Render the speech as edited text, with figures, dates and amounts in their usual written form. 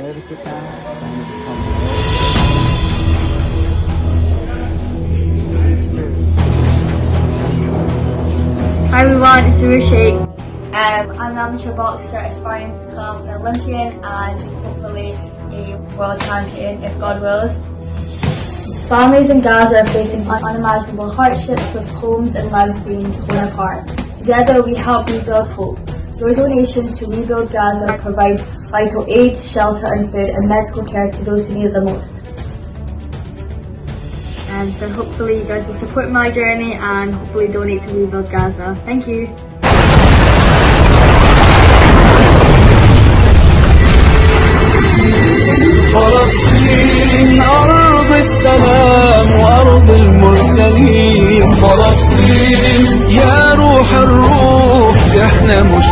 Meron kita. Hi everyone, it's Sarah Sheikh. I'm an amateur boxer aspiring to become an Olympian and hopefully a world champion if God wills. Families in Gaza are facing unimaginable hardships with homes and lives being torn apart. Together we help rebuild hope. Your donations to Rebuild Gaza provide vital aid, shelter and food and medical care to those who need it the most. So hopefully you guys will support my journey and hopefully donate to Rebuild Gaza. Thank you. فلسطين أرض السلام وأرض المرسلين. فلسطين يا روح الروح، احنا مش